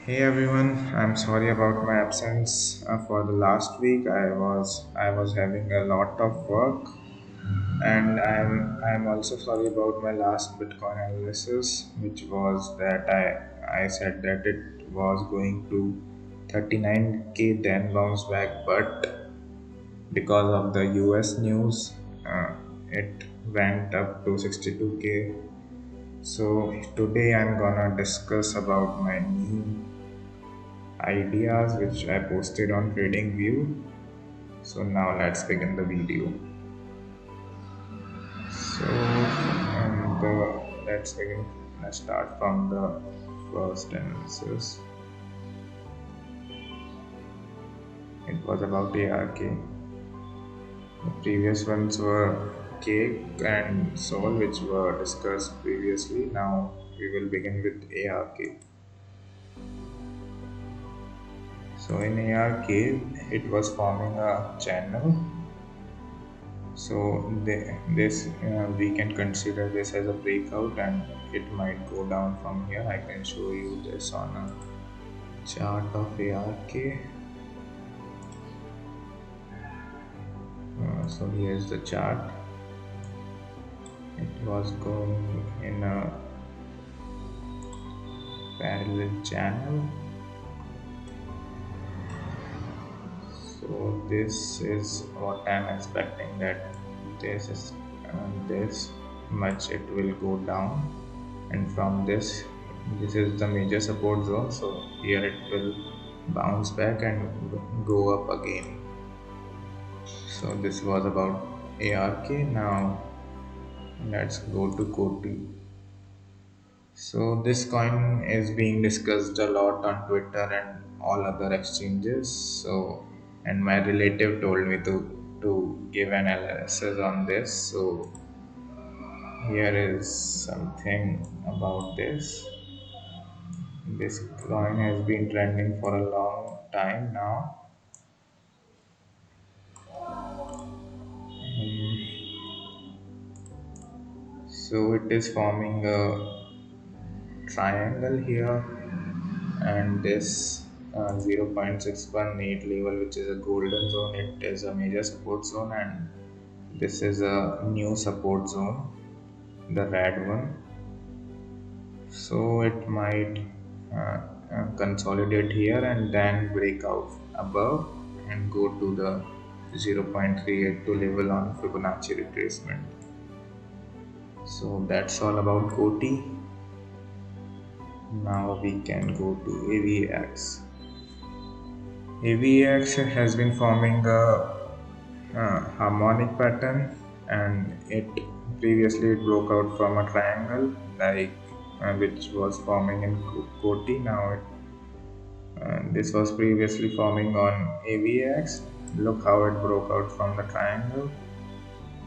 Hey everyone, I'm sorry about my absence for the last week. I was having a lot of work, and I'm also sorry about my last Bitcoin analysis, which was that I said that it was going to 39K then bounce back, but because of the US news, it went up to 62K. So today I'm gonna discuss about my new ideas which I posted on TradingView. So now let's begin the video. So let's begin. Let's start from the first analysis. It was about ARK. The previous ones were Cake and Soul, which were discussed previously. Now we will begin with ARK. So in ARK, it was forming a channel. So this we can consider this as a breakout, and it might go down from here. I can show you this on a chart of ARK. So here's the chart. It was going in a parallel channel. So this is what I'm expecting, that this is this much it will go down, and from this is the major support zone. So here it will bounce back and go up again. So this was about ARK. Now let's go to Koti. So this coin is being discussed a lot on Twitter and all other exchanges. So and my relative told me to give an analysis on this. So here is something about this. This coin has been trending for a long time now. So it is forming a triangle here, and this 0.618 level, which is a golden zone, it is a major support zone, and this is a new support zone, the red one. So it might consolidate here and then break out above and go to the 0.382 level on Fibonacci retracement. So that's all about Koti. Now we can go to AVX. AVX has been forming a harmonic pattern, and it previously it broke out from a triangle like which was forming in Koti. Now this was previously forming on AVX. Look how it broke out from the triangle,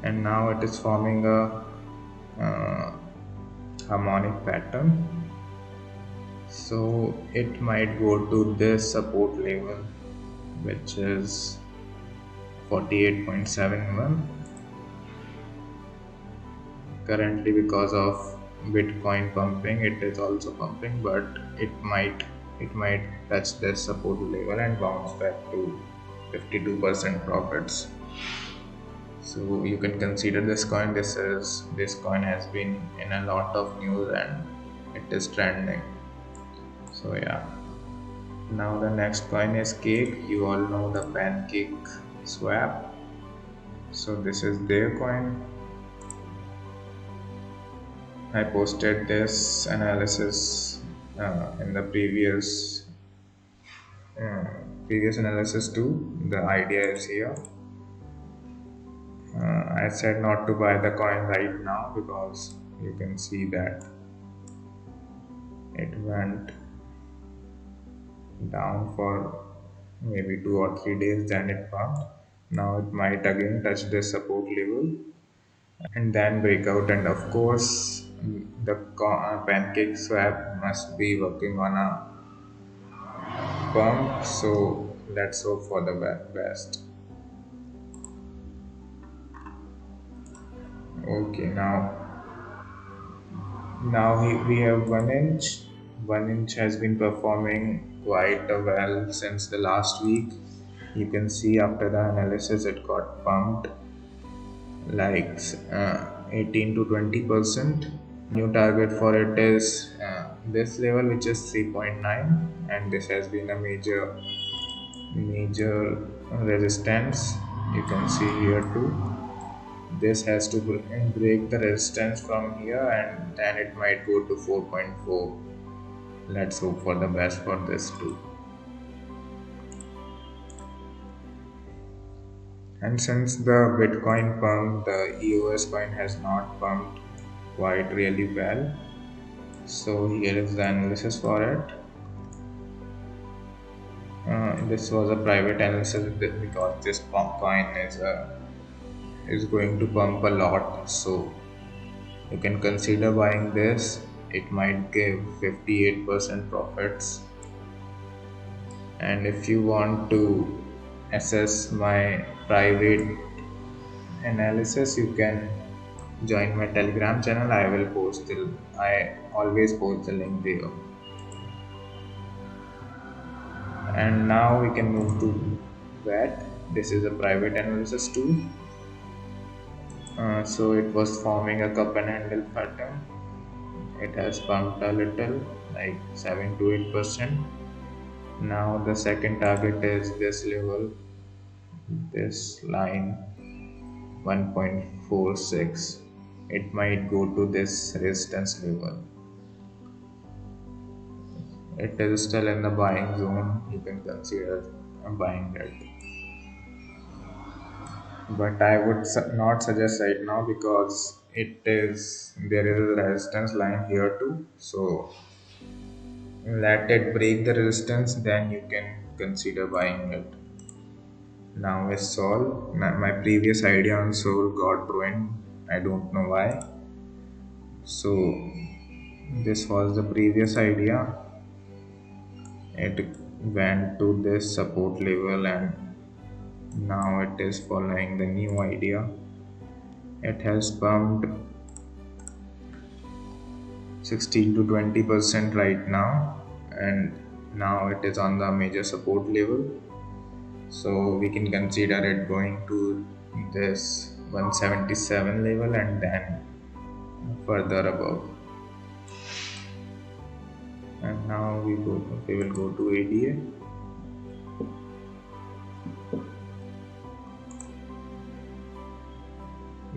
and now it is forming a harmonic pattern. So it might go to this support level, which is 48.71. Currently, because of Bitcoin pumping, it is also pumping, but it might touch this support level and bounce back to 52% profits. So you can consider this coin. This coin has been in a lot of news and it is trending. So yeah. Now the next coin is Cake. You all know the Pancake Swap. So this is their coin. I posted this analysis in the previous analysis too. The idea is here. I said not to buy the coin right now because you can see that it went down for maybe 2 or 3 days, then it pumped. Now it might again touch this support level and then break out, and of course the Pancake Swap must be working on a pump. So let's hope for the best. Okay, now we have 1 inch. 1 inch has been performing quite well since the last week. You can see after the analysis it got pumped like 18 to 20%. New target for it is this level, which is 3.9, and this has been a major resistance. You can see here too. This has to break the resistance from here, and then it might go to 4.4. Let's hope for the best for this too. And since the Bitcoin pumped, the EOS coin has not pumped quite really well. So here is the analysis for it. This was a private analysis because this pump coin is going to pump a lot. So you can consider buying this. It might give 58% profits. And if you want to assess my private analysis, you can join my Telegram channel. I always post the link there. And now we can move to VAT. This is a private analysis tool. So it was forming a cup and handle pattern. It has pumped a little, like 7 to 8%. Now the second target is this level, this line 1.46. It might go to this resistance level. It is still in the buying zone. You can consider buying it, but I would not suggest right now because there is a resistance line here too. So let it break the resistance, then you can consider buying it. Now with Sol, my previous idea on Sol got ruined. I don't know why. So this was the previous idea. It went to this support level and now it is following the new idea. It has pumped 16 to 20% right now, and now it is on the major support level. So we can consider it going to this 177 level and then further above. And now we will go to ADA.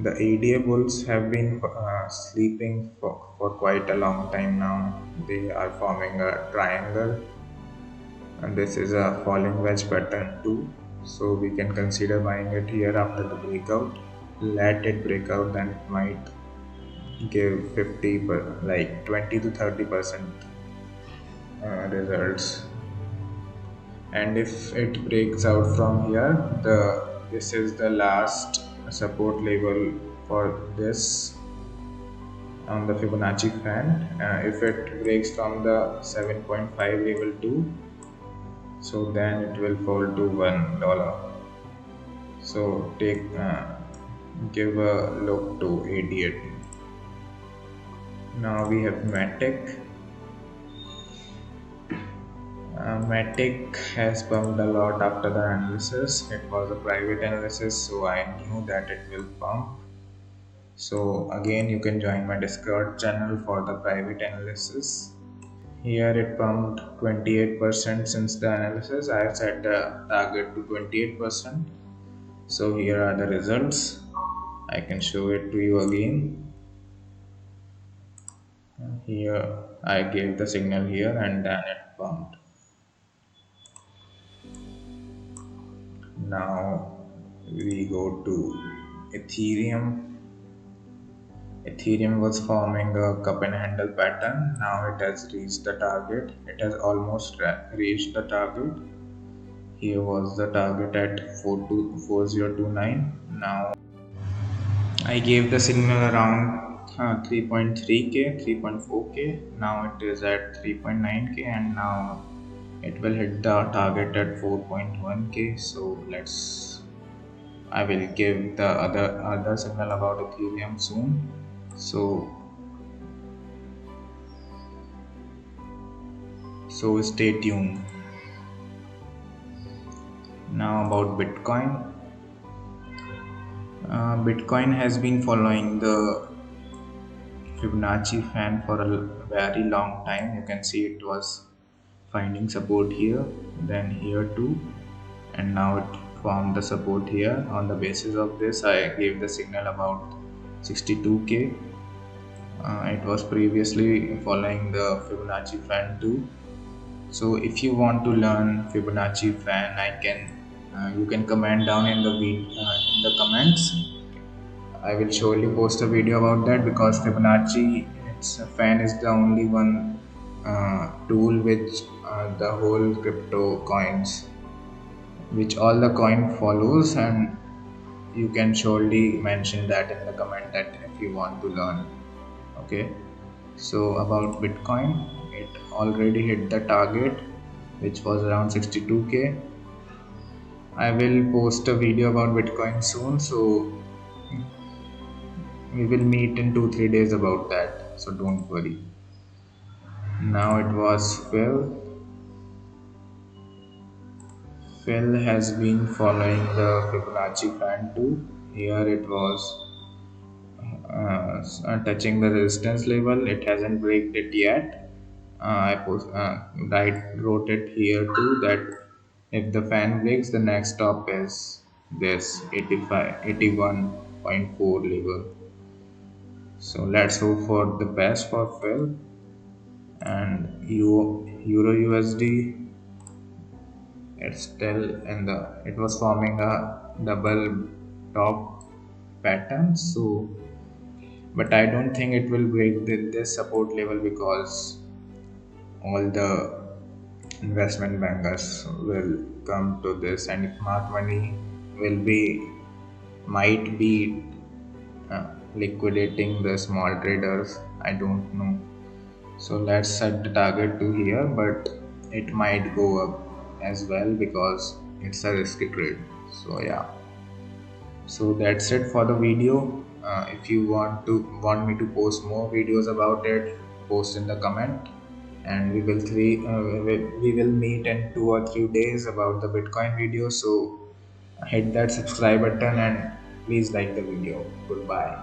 The ADA bulls have been sleeping for quite a long time now. They are forming a triangle, and this is a falling wedge pattern too. So we can consider buying it here after the breakout. Let it break out, then it might give 20 to 30% results. And if it breaks out from here, this is the last support level for this on the Fibonacci fan. If it breaks from the 7.5 level too, so then it will fall to $1. So give a look to ADA. Now we have Matic. Matic has pumped a lot after the analysis. It was a private analysis, so I knew that it will pump. So again, you can join my Discord channel for the private analysis. Here it pumped 28% since the analysis. I have set the target to 28%. So here are the results. I can show it to you again. Here I gave the signal here and then it pumped. Now we go to Ethereum. Ethereum was forming a cup and handle pattern. Now it has reached the target. It has almost reached the target. Here was the target at 4029. Now I gave the signal around 3.3k, 3.4k. Now it is at 3.9k, and now it will hit the target at 4.1k. So I will give the other signal about Ethereum soon. So so stay tuned. Now about Bitcoin. Bitcoin has been following the Fibonacci fan for a very long time. You can see it was finding support here, then here too, and now it formed the support here. On the basis of this, I gave the signal about 62k. It was previously following the Fibonacci fan too. So if you want to learn Fibonacci fan, you can comment down in the comments. I will surely post a video about that, because Fibonacci its fan is the only one tool which the whole crypto coins, which all the coin follows, and you can surely mention that in the comment that if you want to learn. Okay, so about Bitcoin, it already hit the target, which was around 62k. I will post a video about Bitcoin soon, so we will meet in 2-3 days about that, so don't worry. Now it was Phil has been following the Fibonacci fan too. Here it was touching the resistance level. It hasn't breaked it yet. Wrote it here too that if the fan breaks, the next stop is this 81.4 level. So let's hope for the best for Phil. And Euro USD, it's still in the, it was forming a double top pattern, so but I don't think it will break this support level, because all the investment bankers will come to this, and smart money will be might be liquidating the small traders. I don't know. So let's set the target to here, but it might go up as well because it's a risky trade. So yeah, so that's it for the video. If you want me to post more videos about it, post in the comment, and we will meet in 2 or 3 days about the Bitcoin video. So hit that subscribe button and please like the video. Goodbye.